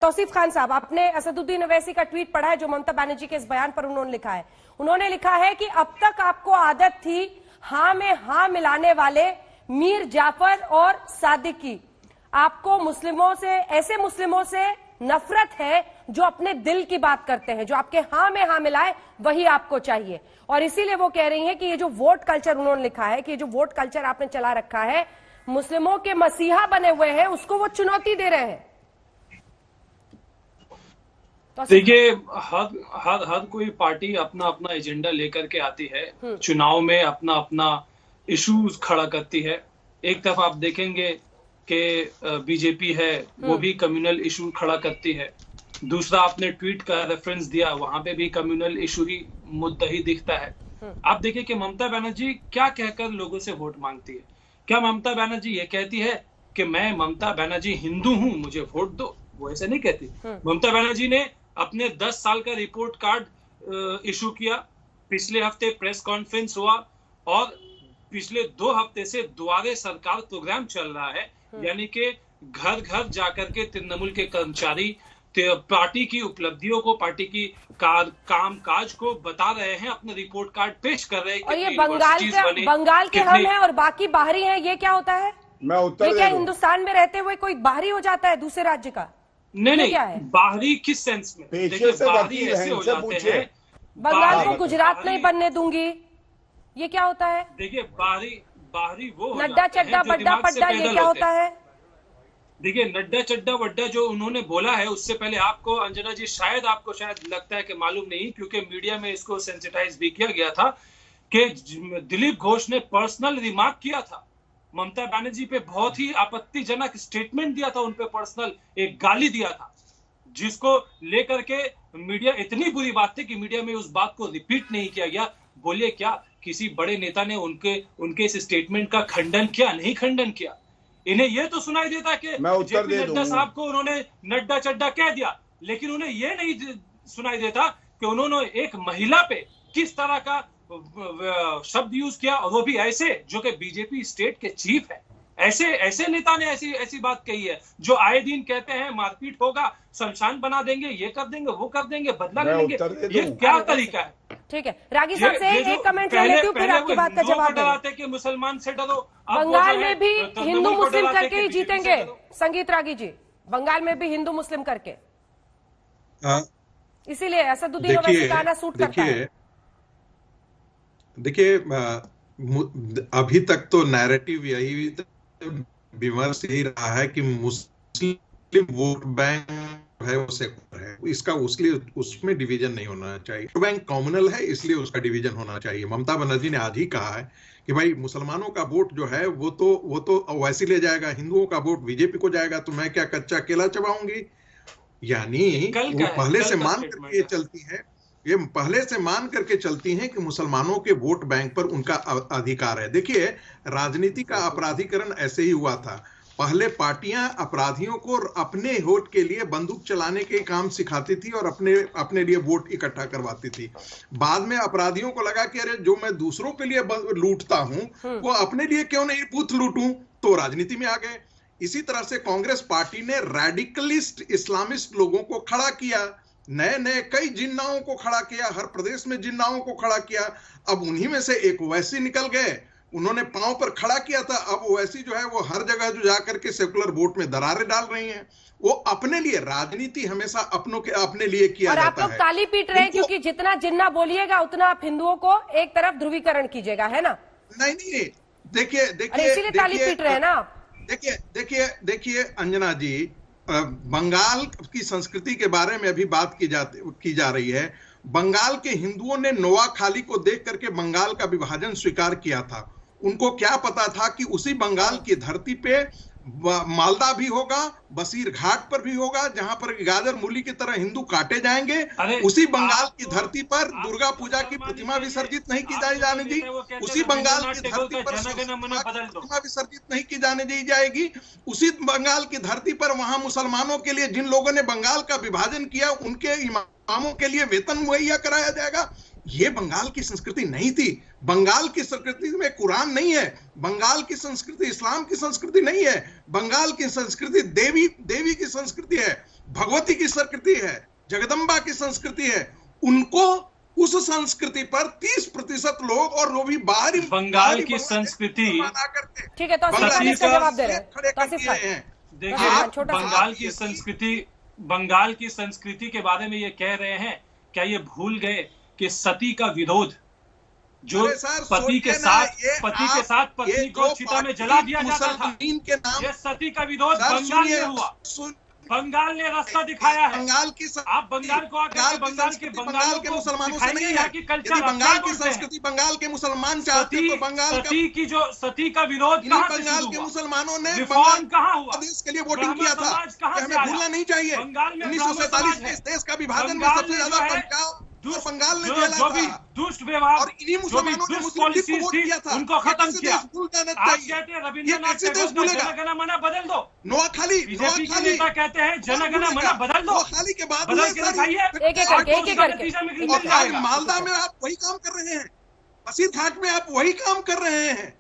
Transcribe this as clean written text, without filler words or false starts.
तौसीफ खान साहब, आपने असदुद्दीन ओवैसी का ट्वीट पढ़ा है जो ममता बनर्जी के इस बयान पर उन्होंने लिखा है। उन्होंने लिखा है कि अब तक आपको आदत थी हाँ में हाँ मिलाने वाले मीर जाफर और सादिक की। आपको मुस्लिमों से, ऐसे मुस्लिमों से नफरत है जो अपने दिल की बात करते हैं, जो आपके हाँ में हाँ मिलाए, वही आपको चाहिए। और इसीलिए वो कह रही हैं कि ये जो वोट कल्चर उन्होंने लिखा है कि ये जो वोट कल्चर आपने चला रखा है, मुस्लिमों के मसीहा बने हुए हैं, उसको वो चुनौती दे रहे हैं। देखिए, हर कोई पार्टी अपना अपना एजेंडा लेकर के आती है, चुनाव में अपना अपना इश्यूज खड़ा करती है। एक तरफ आप देखेंगे कि बीजेपी है, वो भी कम्युनल इशू खड़ा करती है। दूसरा, आपने ट्वीट का रेफरेंस दिया, वहां पे भी कम्युनल इशू ही मुद्दा ही दिखता है। आप देखिए कि ममता बनर्जी क्या कहकर लोगों से वोट मांगती है। क्या ममता बनर्जी ये कहती है कि मैं ममता बनर्जी हिंदू हूं, मुझे वोट दो? वो ऐसे नहीं कहती। ममता बनर्जी ने अपने 10 साल का रिपोर्ट कार्ड इशू किया, पिछले हफ्ते प्रेस कॉन्फ्रेंस हुआ और पिछले 2 हफ्ते से दुआरे सरकार प्रोग्राम चल रहा है, यानी कि घर घर जाकर के तृणमूल के कर्मचारी पार्टी की उपलब्धियों को, पार्टी की काम काज को बता रहे हैं, अपने रिपोर्ट कार्ड पेश कर रहे हैं। और ये बंगाल के हम हैं और बाकी बाहरी हैं, ये क्या होता है? मैं उत्तर ये क्या हिंदुस्तान में रहते हुए कोई बाहरी हो जाता है दूसरे राज्य का? नहीं, बाहरी किस सेंस में? देखिए, बाहरी ऐसे हो जाते हैं, बंगाल को गुजरात नहीं बनने दूंगी, ये क्या होता है? देखिए, बाहरी वो नड्डा चड्डा बड्डा पड्डा, ये क्या होता है? देखिए, नड्डा चड्डा वड्डा जो उन्होंने बोला है, उससे पहले आपको अंजना जी, शायद लगता है कि मालूम नहीं, क्योंकि मीडिया में इसको सेंसिटाइज भी किया गया था कि दिलीप घोष ने पर्सनल रिमार्क किया था ममता बनर्जी पे, बहुत ही आपत्तिजनक स्टेटमेंट दिया था, उनपे पर्सनल एक गाली दिया था, जिसको लेकर के मीडिया, इतनी बुरी बात थी कि मीडिया में उस बात को रिपीट नहीं किया गया। बोलिए, क्या किसी बड़े नेता ने उनके इस स्टेटमेंट का खंडन किया? नहीं खंडन किया। इन्हें यह तो सुनाई देता कि जेपी नड्डा साहब को उन्होंने नड्डा चड्डा कह दिया, लेकिन उन्हें यह नहीं सुनाई देता कि उन्होंने एक महिला पे किस तरह का शब्द यूज किया, और वो भी ऐसे जो कि बीजेपी स्टेट के चीफ है। ऐसे नेता ने ऐसी बात कही है, जो आए दिन कहते हैं मारपीट होगा, शमशान बना देंगे, ये कर देंगे, वो कर देंगे, बदला लेंगे। ये क्या तरीका है? ठीक है, रागी साहब से एक कमेंट ले लेती हूं, फिर आपकी बात का जवाब डराते कि मुसलमान से डरो। बंगाल में भी हिंदू मुस्लिम करके ही जीतेंगे, संगीत रागी जी, बंगाल में भी हिंदू मुस्लिम करके, इसीलिए असदुद्दीन ओवैसी का आना सूट करता है। देखिए, अभी तक तो नैरेटिव यही विमर्श यही रहा है कि मुस्लिम वोट बैंक है वो सेकुलर है, इसका उसमें डिवीजन नहीं होना चाहिए। वोट बैंक कॉमनल है, इसलिए उसका डिवीजन होना चाहिए। ममता बनर्जी ने आज ही कहा है कि भाई मुसलमानों का वोट जो है वो तो वैसे ले जाएगा, हिंदुओं का वोट बीजेपी को जाएगा, तो मैं क्या कच्चा केला चबाऊंगी? यानी वो पहले से मान करके ये चलती है, ये पहले से मान करके चलती हैं कि मुसलमानों के वोट बैंक पर उनका अधिकार है। देखिए, राजनीति का अपराधीकरण ऐसे ही हुआ था। पहले पार्टियां अपराधियों को अपने वोट के लिए बंदूक चलाने के काम सिखाती थी और अपने लिए वोट इकट्ठा करवाती थी। बाद में अपराधियों को लगा कि अरे, जो मैं दूसरों के लिए लूटता हूं वो अपने लिए क्यों नहीं बूथ लूटूं, तो राजनीति में आ गए। इसी तरह से कांग्रेस पार्टी ने रेडिकलिस्ट इस्लामिस्ट लोगों को खड़ा किया, नए कई जिन्नाओं को खड़ा किया, हर प्रदेश में जिन्नाओं को खड़ा किया। अब उन्हीं में से एक ओवैसी निकल गए, उन्होंने पांव पर खड़ा किया था। अब ओवैसी जो है वो हर जगह जो जाकर के सेकुलर वोट में दरारें डाल रही हैं। वो अपने लिए, राजनीति हमेशा अपने लिए किया जाता है। और आप लोग ताली पीट रहे हैं क्योंकि जितना जिन्ना बोलिएगा उतना आप हिंदुओं को एक तरफ ध्रुवीकरण कीजिएगा, है ना? नहीं, देखिए इसीलिए ताली पीट रहे हैं ना आप। देखिए अंजना जी, बंगाल की संस्कृति के बारे में अभी बात की जा रही है। बंगाल के हिंदुओं ने नोआखाली को देख करके बंगाल का विभाजन स्वीकार किया था। उनको क्या पता था कि उसी बंगाल की धरती पे मालदा भी होगा, बसीर घाट पर भी होगा, जहां पर गाजर मूली की तरह हिंदू काटे जाएंगे। उसी बंगाल की धरती पर दुर्गा पूजा की प्रतिमा विसर्जित नहीं की जाने दी, उसी बंगाल की धरती पर प्रतिमा विसर्जित नहीं की जाने दी जाएगी। उसी बंगाल की धरती पर वहां मुसलमानों के लिए, जिन लोगों ने बंगाल का विभाजन किया, उनके इमामों के लिए वेतन मुहैया कराया जाएगा। ये बंगाल की संस्कृति नहीं थी। बंगाल की संस्कृति में कुरान नहीं है, बंगाल की संस्कृति इस्लाम की संस्कृति नहीं है, बंगाल की संस्कृति देवी की संस्कृति है। भगवती की संस्कृति है, जगदम्बा की संस्कृति है, उनको उस संस्कृति पर 30% लोग और वो भी बाहरी बंगाल की संस्कृति, ठीक है, तो इसका जवाब दे रहे हैं देखिए, बंगाल की संस्कृति के बारे में ये कह रहे हैं, क्या ये भूल गए कि सती का विरोध जो पति के साथ पत्नी को चिता में जला दिया जाता था, ये सती का विरोध बंगाल में हुआ। बंगाल ने रास्ता दिखाया है। आप बंगाल को आकर बंगाल के मुसलमानों से नहीं है कि कल्चर, बंगाल की संस्कृति बंगाल के मुसलमान चाहते तो बंगाल सती का विरोध बंगाल के मुसलमानों ने रिफॉर्म कहाँ हुआ, प्रदेश के लिए वोटिंग किया था, हमें भूलना नहीं चाहिए। 1947 में देश का विभाजन में सबसे ज्यादा बंगाल ने जो भी दुष्ट व्यवहार और इन्हीं मुसलमानों ने मुस्लिम लीग को वोट किया था, उनको खत्म किया। आप कहते हैं रविंद्रनाथ टैगोर ने जनगण मन बदल दो, नोआखाली बीजेपी के नेता कहते हैं जनगण मन बदल दो, नोआखाली के बाद बदल के दिखाइए। मालदा में आप वही काम कर रहे हैं, बसीरघाट में आप वही काम कर रहे हैं।